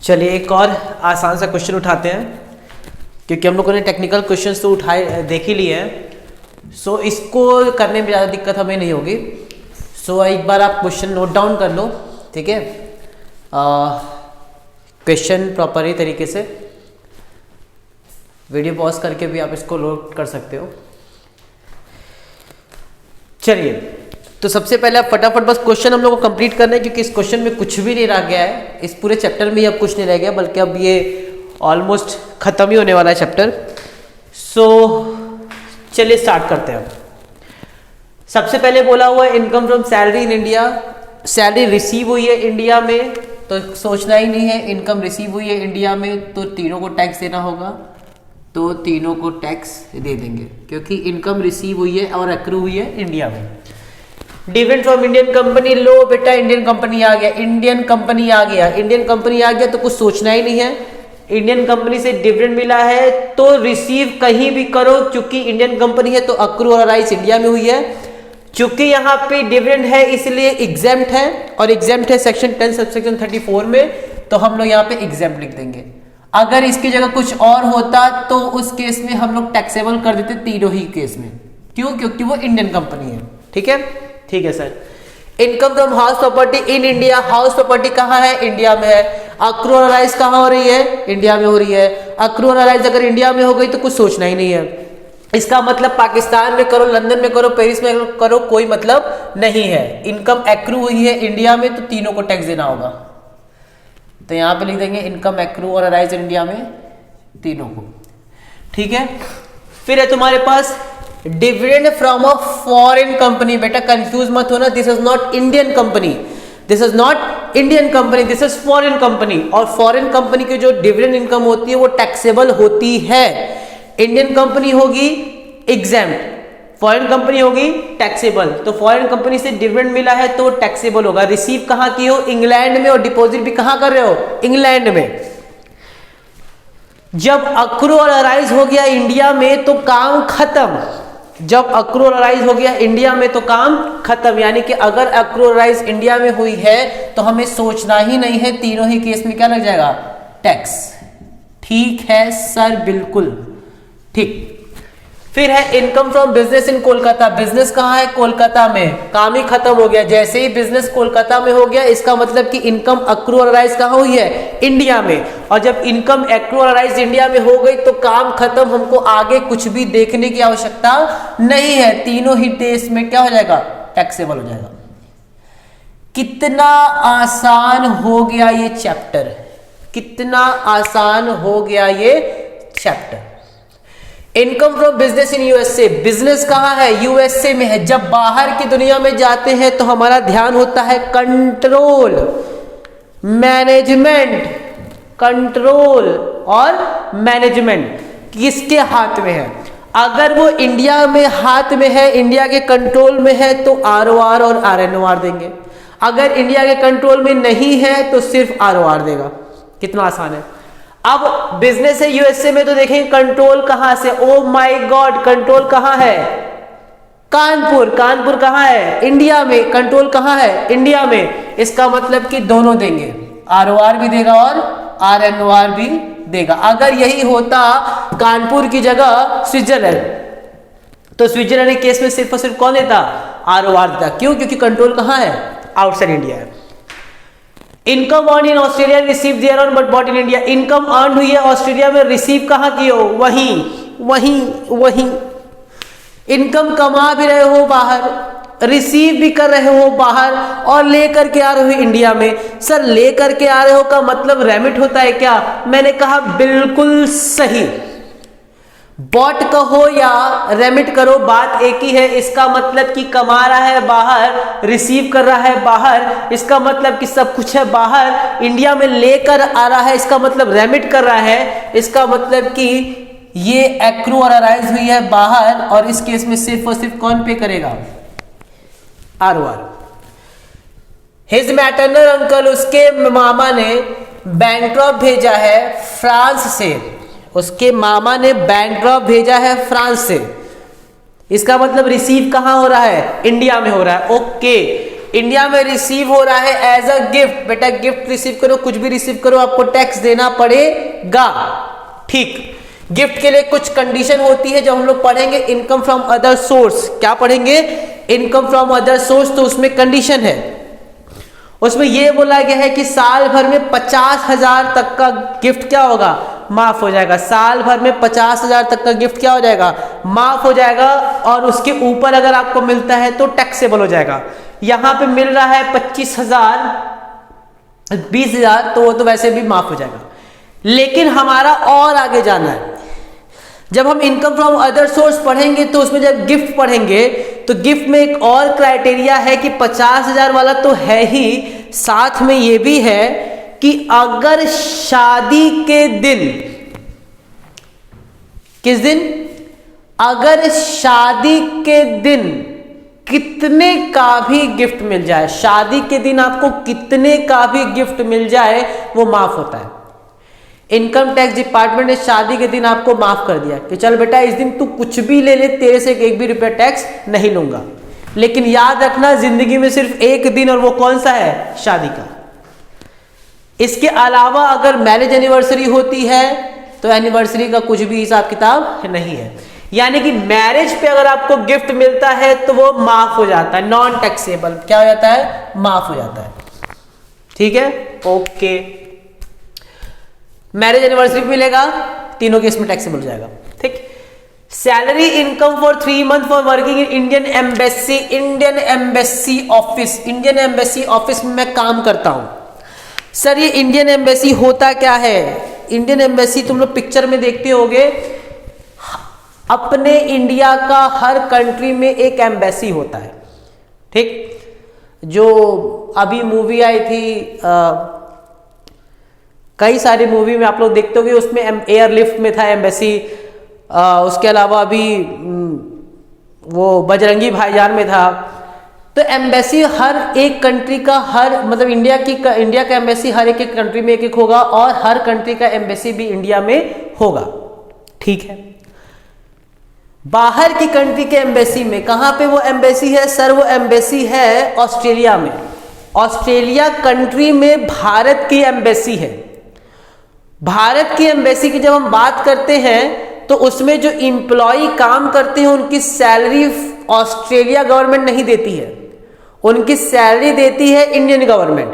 चलिए एक और आसान सा क्वेश्चन उठाते हैं, क्योंकि हम लोगों ने टेक्निकल क्वेश्चंस तो उठाए देख ही लिए हैं। सो इसको करने में ज़्यादा दिक्कत हमें नहीं होगी। सो एक बार आप क्वेश्चन नोट डाउन कर लो, ठीक है। क्वेश्चन प्रॉपर तरीके से वीडियो पॉज करके भी आप इसको नोट कर सकते हो। चलिए तो सबसे पहले आप फटाफट बस क्वेश्चन हम लोग को कंप्लीट करना है, क्योंकि इस क्वेश्चन में कुछ भी नहीं रह गया है। इस पूरे चैप्टर में ही अब कुछ नहीं रह गया, बल्कि अब ये ऑलमोस्ट खत्म ही होने वाला है चैप्टर। सो चलिए स्टार्ट करते हैं। सबसे पहले बोला हुआ है income from salary in India. Salary receive हुई है इंडिया में, तो सोचना ही नहीं है। इनकम रिसीव हुई है इंडिया में, तो तीनों को टैक्स देना होगा, तो तीनों को टैक्स दे देंगे, क्योंकि इनकम रिसीव हुई है और एक्रू हुई है इंडिया में। डिविडेंड फ्रॉम इंडियन कंपनी, लो बेटा इंडियन कंपनी आ गया, इंडियन कंपनी आ गया, इंडियन कंपनी आ गया, तो कुछ सोचना ही नहीं है। इंडियन कंपनी से डिविडेंड मिला है तो रिसीव कहीं भी करो, क्योंकि इंडियन कंपनी है तो अक्रू और राइस इंडिया में हुई है। चूंकि यहाँ पे डिविडेंड है इसलिए एग्जेम्प्ट है, और एग्जेम्प्ट है सेक्शन 10 सबसेक्शन 34 में, तो हम लोग यहाँ पे एग्जेम्प्ट लिख देंगे। अगर इसकी जगह कुछ और होता तो उस केस में हम लोग टैक्सेबल कर देते तीनों ही केस में। क्यों? क्योंकि वो इंडियन कंपनी है। ठीक है, ठीक है sir. Income from house property in India, house property कहाँ है? इंडिया में है। अक्रू और राइस कहाँ हो रही है? इंडिया में हो रही है। अक्रू और राइस अगर इंडिया में हो गई तो कुछ सोचना ही नहीं है। इसका मतलब पाकिस्तान में करो, लंदन में करो, पेरिस में करो, कोई मतलब नहीं है। इनकम एक्रू हुई है इंडिया में तो तीनों को टैक्स देना होगा, तो यहां पे लिख देंगे इनकम एक्रू और राइज इंडिया में तीनों को। ठीक है, फिर है तुम्हारे पास dividend from a foreign company. बेटा कंफ्यूज मत होना, this is not Indian company, this is not Indian company, this is foreign company. और फॉरेन कंपनी की जो डिविडेंड इनकम होती है वो टैक्सेबल होती है। इंडियन कंपनी होगी एग्जेम्प्ट, फॉरेन कंपनी होगी टैक्सेबल। तो फॉरेन कंपनी से डिविडेंड मिला है तो टैक्सेबल होगा। रिसीव कहां की हो? इंग्लैंड में, और डिपॉजिट भी कहां कर रहे हो? इंग्लैंड में। जब अक्रू और राइज हो गया इंडिया में तो काम खत्म। जब अक्रू और राइज हो गया इंडिया में तो काम खत्म, यानी कि अगर अक्रू और राइज इंडिया में हुई है तो हमें सोचना ही नहीं है, तीनों ही केस में क्या लग जाएगा? टैक्स। ठीक है सर, बिल्कुल ठीक। फिर है income from business in Kolkata. Business कहाँ है? कोलकाता में। काम ही खत्म हो गया। जैसे ही बिजनेस कोलकाता में हो गया, इसका मतलब कि इनकम अक्रू और राइज कहाँ हुई है? इंडिया में। और जब इनकम एक्रू और राइज इंडिया में हो गई तो काम खत्म, हमको आगे कुछ भी देखने की आवश्यकता नहीं है। तीनों ही देश में क्या हो जाएगा? टैक्सेबल हो जाएगा। कितना आसान हो गया ये चैप्टर, कितना आसान हो गया ये chapter. Income from business in USA. Business कहाँ है? यूएसए में है। जब बाहर की दुनिया में जाते हैं तो हमारा ध्यान होता है कंट्रोल, मैनेजमेंट। कंट्रोल और मैनेजमेंट किसके हाथ में है? अगर वो इंडिया में हाथ में है, इंडिया के कंट्रोल में है, तो आरओआर और आरएनओआर देंगे। अगर इंडिया के कंट्रोल में नहीं है तो सिर्फ आरओआर देगा। कितना आसान है। अब बिजनेस है यूएसए में तो देखेंगे कंट्रोल कहां से। ओ माय गॉड, कंट्रोल कहां है? कानपुर। कानपुर कहां है? इंडिया में। कंट्रोल कहां है? इंडिया में। इसका मतलब कि दोनों देंगे, आरओआर भी देगा और आरएनओआर भी देगा। अगर यही होता कानपुर की जगह स्विट्जरलैंड, तो स्विट्जरलैंड के केस में सिर्फ और सिर्फ कौन देता? आरओआर देता। क्यों? क्योंकि कंट्रोल कहां है? आउटसाइड इंडिया है। Income earn in Australia, receive there on but bought in India. Income earn हुई है ऑस्ट्रेलिया में, रिसीव कहां की हो? वहीं। इनकम कमा भी रहे हो बाहर, रिसीव भी कर रहे हो बाहर, और लेकर के आ रहे हो इंडिया में। सर लेकर के आ रहे हो का मतलब रेमिट होता है क्या? मैंने कहा बिल्कुल सही। बॉट कहो या रेमिट करो, बात एक ही है। इसका मतलब कि कमा रहा है बाहर, रिसीव कर रहा है बाहर, इसका मतलब कि सब कुछ है बाहर। इंडिया में लेकर आ रहा है, इसका मतलब रेमिट कर रहा है, इसका मतलब कि ये एक्रू और राइज हुई है बाहर, और इस केस में सिर्फ और सिर्फ कौन पे करेगा? आरओआर। हिज मैटरनल अंकल, उसके मामा ने बैंकड्रॉप भेजा है फ्रांस से। उसके मामा ने बैंकड्रॉप भेजा है फ्रांस से, इसका मतलब रिसीव कहां हो रहा है? इंडिया में हो रहा है। ओके, इंडिया में रिसीव हो रहा है एज अ गिफ्ट, बेटा गिफ्ट रिसीव करो, कुछ भी रिसीव करो आपको टैक्स देना पड़ेगा। ठीक, गिफ्ट के लिए कुछ कंडीशन होती है जब हम लोग पढ़ेंगे इनकम फ्रॉम अदर सोर्स। क्या पढ़ेंगे? Income from other source. तो उसमें कंडीशन है, उसमें यह बोला गया है कि साल भर में 50,000 तक का गिफ्ट क्या होगा? माफ हो जाएगा। साल भर में 50,000 तक का गिफ्ट क्या हो जाएगा? माफ हो जाएगा। और उसके ऊपर अगर आपको मिलता है तो टैक्सेबल हो जाएगा। यहां पे मिल रहा है 25,000, 20,000, तो वो तो वैसे भी माफ हो जाएगा। लेकिन हमारा और आगे जाना है। जब हम इनकम फ्रॉम अदर सोर्स पढ़ेंगे तो उसमें जब गिफ्ट पढ़ेंगे तो गिफ्ट में एक और क्राइटेरिया है कि 50,000 वाला तो है ही, साथ में ये भी है कि अगर शादी के दिन, किस दिन? अगर शादी के दिन कितने का भी गिफ्ट मिल जाए, शादी के दिन आपको कितने का भी गिफ्ट मिल जाए वो माफ होता है। इनकम टैक्स डिपार्टमेंट ने शादी के दिन आपको माफ कर दिया कि चल बेटा इस दिन तू कुछ भी ले ले, तेरे से एक भी रुपया टैक्स नहीं लूंगा। लेकिन याद रखना जिंदगी में सिर्फ एक दिन, और वो कौन सा है? शादी का। इसके अलावा अगर मैरिज एनिवर्सरी होती है तो एनिवर्सरी का कुछ भी हिसाब किताब नहीं है। यानी कि मैरिज पे अगर आपको गिफ्ट मिलता है तो वो माफ हो जाता है, नॉन टैक्सेबल। क्या हो जाता है? माफ हो जाता है। ठीक है, ओके। मैरिज एनिवर्सरी मिलेगा, तीनों केस में टैक्सेबल हो जाएगा। ठीक। Salary income for 3 month for working in Indian embassy, Indian embassy office. Indian embassy office में मैं काम करता हूं। सर ये इंडियन एम्बेसी होता क्या है? इंडियन एम्बेसी तुम लोग पिक्चर में देखते होगे, अपने इंडिया का हर कंट्री में एक एम्बेसी होता है। ठीक। जो अभी मूवी आई थी, कई सारी मूवी में आप लोग देखते होंगे, उसमें एयरलिफ्ट में था एम्बेसी। उसके अलावा अभी वो बजरंगी भाईजान में था। तो एम्बेसी हर एक कंट्री का, हर मतलब इंडिया का एम्बेसी हर एक कंट्री में एक होगा, और हर कंट्री का एम्बेसी भी इंडिया में होगा। ठीक है। बाहर की कंट्री के एम्बेसी में कहां पे वो एम्बेसी है? सर वो एम्बेसी है ऑस्ट्रेलिया में। ऑस्ट्रेलिया कंट्री में भारत की एम्बेसी है। भारत की एम्बेसी की जब हम बात करते हैं तो उसमें जो इंप्लॉई काम करते हैं उनकी सैलरी ऑस्ट्रेलिया गवर्नमेंट नहीं देती है, उनकी सैलरी देती है इंडियन गवर्नमेंट।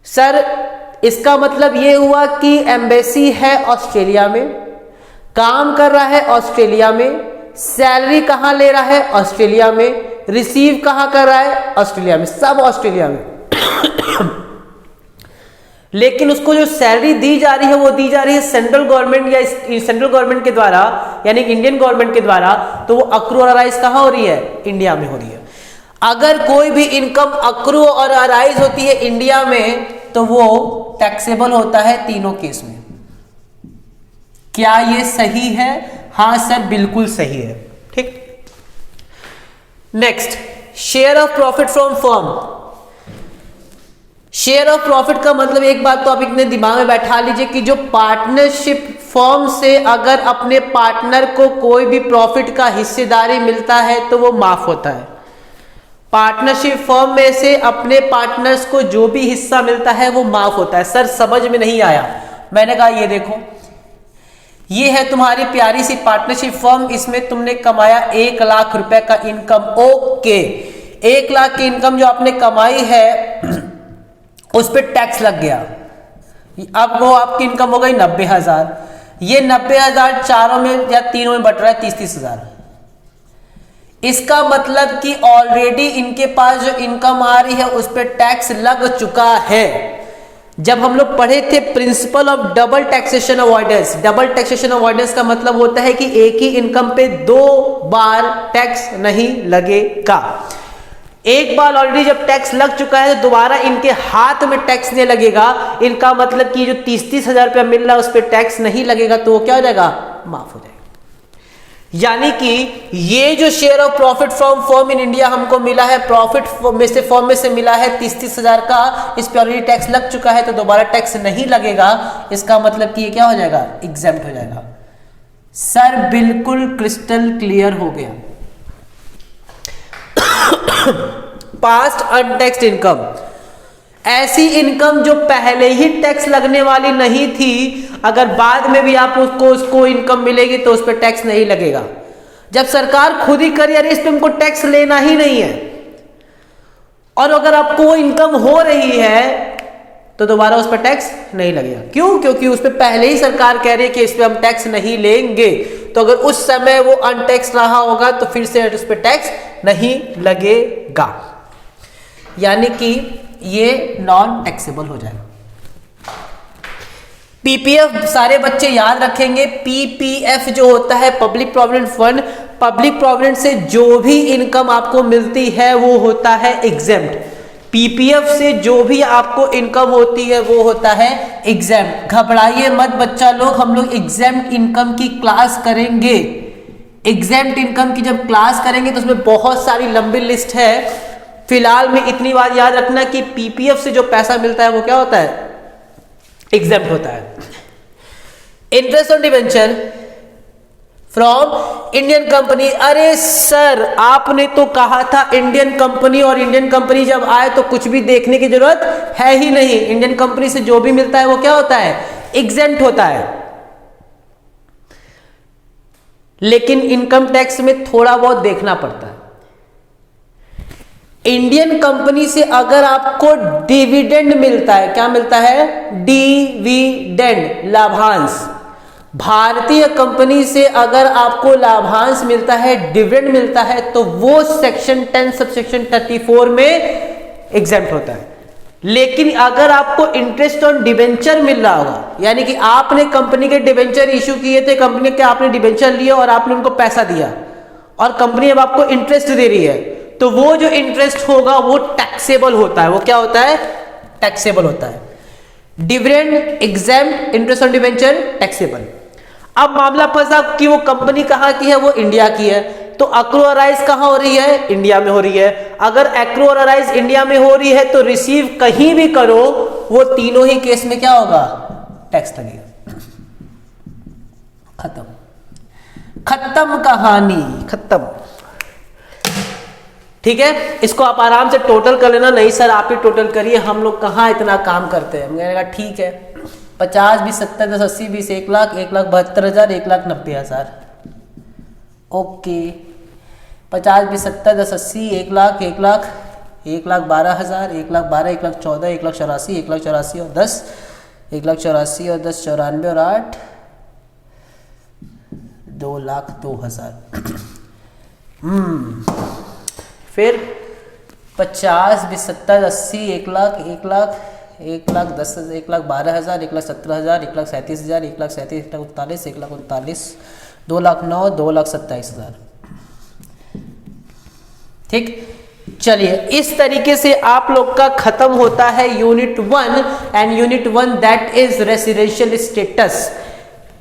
सर इसका मतलब यह हुआ कि एम्बेसी है ऑस्ट्रेलिया में, काम कर रहा है ऑस्ट्रेलिया में, सैलरी कहां ले रहा है? ऑस्ट्रेलिया में, रिसीव कहां कर रहा है? ऑस्ट्रेलिया में, सब ऑस्ट्रेलिया में। लेकिन उसको जो सैलरी दी जा रही है वो दी जा रही है सेंट्रल गवर्नमेंट या सेंट्रल गवर्नमेंट के द्वारा, यानी इंडियन गवर्नमेंट के द्वारा। तो वो अक्रू और अराइज कहां हो रही है? इंडिया में हो रही है। अगर कोई भी इनकम अक्रू और अराइज होती है इंडिया में तो वो टैक्सेबल होता है तीनों केस में। क्या ये सही है? हां सर बिल्कुल सही है। ठीक। Next, share of profit from firm. Share of profit का मतलब एक बात तो आप इतने दिमाग में बैठा लीजिए कि जो पार्टनरशिप फर्म से अगर अपने पार्टनर को कोई भी प्रॉफिट का हिस्सेदारी मिलता है तो वो माफ होता है। पार्टनरशिप फर्म में से अपने पार्टनर्स को जो भी हिस्सा मिलता है वो माफ होता है। सर समझ में नहीं आया। मैंने कहा ये देखो, ये है तुम्हारी प्यारी सी पार्टनरशिप फर्म, इसमें तुमने कमाया 1 लाख रुपए का इनकम। ओके, 1 लाख की इनकम जो आपने कमाई है उस पर टैक्स लग गया। अब वो आपकी इनकम हो गई 90,000। ये 90,000 चारों में या तीनों में बट रहा है 30,000। इसका मतलब कि ऑलरेडी इनके पास जो इनकम आ रही है उस पर टैक्स लग चुका है। जब हम लोग पढ़े थे principle of double taxation avoidance, double taxation avoidance का मतलब होता है कि एक ही इनकम पे 2 बार टैक्स नहीं लगेगा। एक बार ऑलरेडी जब टैक्स लग चुका है तो दोबारा इनके हाथ में टैक्स नहीं लगेगा। इनका मतलब कि जो 30,000 रुपया मिल रहा है उस पर टैक्स नहीं लगेगा, तो वो क्या हो जाएगा? माफ हो जाएगा। यानी कि ये जो share of profit from firm in India हमको मिला है, प्रॉफिट में से फर्म में से मिला है 30,000 का, इस पर ऑलरेडी टैक्स लग चुका है तो दोबारा टैक्स नहीं लगेगा। इसका मतलब कि ये क्या हो जाएगा? एग्जेम्प्ट हो जाएगा। सर बिल्कुल क्रिस्टल क्लियर हो गया। पास्ट अनटैक्स्ड इनकम, ऐसी इनकम जो पहले ही टैक्स लगने वाली नहीं थी, अगर बाद में भी आप उसको इनकम मिलेगी तो उस पर टैक्स नहीं लगेगा। जब सरकार खुद ही करे अरे इस पे हमको टैक्स लेना ही नहीं है, और अगर आपको वो इनकम हो रही है तो दोबारा उस पर टैक्स नहीं लगेगा। क्यों? क्योंकि उस पर पहले ही सरकार कह रही है कि इस पर हम टैक्स नहीं लेंगे। तो अगर उस समय वो अनटैक्स रहा होगा तो फिर से उस पर टैक्स नहीं लगेगा, यानी कि ये नॉन टैक्सेबल हो जाएगा। पीपीएफ सारे बच्चे याद रखेंगे। पीपीएफ जो होता है public provident fund, public provident से जो भी इनकम आपको मिलती है वो होता है एग्जेम्प्ट। पीपीएफ से जो भी आपको इनकम होती है वो होता है एग्जेम्प्ट। घबराइए मत बच्चा लोग, हम लोग एग्जेम्प्ट इनकम की क्लास करेंगे। एग्जेम्प्ट इनकम की जब क्लास करेंगे तो उसमें बहुत सारी लंबी लिस्ट है। फिलहाल में इतनी बात याद रखना कि पीपीएफ से जो पैसा मिलता है वो क्या होता है? एग्जेम्प्ट होता है। Interest on debenture from Indian company. अरे सर आपने तो कहा था इंडियन कंपनी, और इंडियन कंपनी जब आए तो कुछ भी देखने की जरूरत है ही नहीं। इंडियन कंपनी से जो भी मिलता है वो क्या होता है? एग्जेम्प्ट होता है। लेकिन इनकम टैक्स में थोड़ा बहुत देखना पड़ता है। इंडियन कंपनी से अगर आपको डिविडेंड मिलता है, क्या मिलता है? डिविडेंड, लाभांश। भारतीय कंपनी से अगर आपको लाभांश मिलता है, डिविडेंड मिलता है, तो वो सेक्शन 10 सबसेक्शन 34 में एग्जेम्प्ट होता है। लेकिन अगर आपको इंटरेस्ट ऑन डिबेंचर मिल रहा होगा, यानी कि आपने कंपनी के डिबेंचर इशू किए थे, कंपनी के आपने डिबेंचर लिए और आपने उनको पैसा दिया और कंपनी अब आपको इंटरेस्ट दे रही है, तो वो जो इंटरेस्ट होगा वो टैक्सेबल होता है। वो क्या होता है? टैक्सेबल होता है। Dividend exempt, interest on debenture taxable. अब मामला फंसा कि वो कंपनी कहाँ की है? वो इंडिया की है। तो एक्रूअराइज कहाँ हो रही है? इंडिया में हो रही है। अगर एक्रूअराइज इंडिया में हो रही है तो रिसीव कहीं भी करो, वो तीनों ही केस में क्या होगा? टैक्स लगेगा। खत्म, खत्म कहानी, खत्म। ठीक है, इसको आप आराम से टोटल कर लेना। नहीं सर आप ही टोटल करिए, हम लोग कहाँ इतना काम करते हैं। मैंने कहा ठीक है। 50, 20, 70, 10, 80, 20, 1 लाख, 1,72,000, 1,90,000। ओके, 50, 20, 70, 10, 80, 1 लाख, 1,12,000, 1,12,000, 1,14,000, 1,84,000, 1,84,000 और 10, 1,84,000 और 10, 94 और 8, 2,02,000। फिर 50, 20, 70, 80, 1 लाख, 1,10,000, 1,12,000, 1,17,000, 1,37,000, 1,37,000, 1,39,000, 2,09,000, 2,27,000। ठीक, चलिए इस तरीके से आप लोग का खत्म होता है unit 1 and unit 1 that is residential status.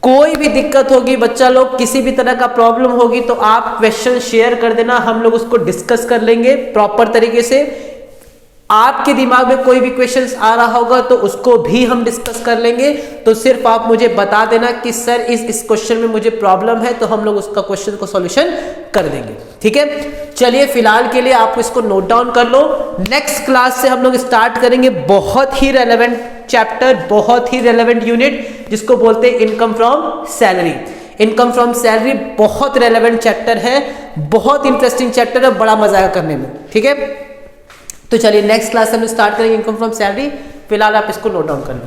कोई भी दिक्कत होगी बच्चा लोग, किसी भी तरह का प्रॉब्लम होगी तो आप क्वेश्चन शेयर कर देना, हम लोग उसको डिस्कस कर लेंगे प्रॉपर तरीके से। आपके दिमाग में कोई भी क्वेश्चंस आ रहा होगा तो उसको भी हम डिस्कस कर लेंगे। तो सिर्फ आप मुझे बता देना कि सर इस क्वेश्चन में मुझे प्रॉब्लम है, तो हम लोग उसका क्वेश्चन को सॉल्यूशन कर देंगे। ठीक है, चलिए फिलहाल के लिए आप इसको नोट डाउन कर लो। नेक्स्ट क्लास से हम लोग स्टार्ट करेंगे बहुत ही रेलेवेंट चैप्टर, बहुत ही रेलेवेंट यूनिट जिसको बोलते हैं income from salary. Income from salary बहुत रेलेवेंट चैप्टर है, बहुत इंटरेस्टिंग चैप्टर है, बड़ा मजा आएगा करने में। ठीक है, तो चलिए नेक्स्ट क्लास से हम स्टार्ट करेंगे इनकम फ्रॉम सैलरी। फिलहाल आप इसको नोट डाउन कर लो।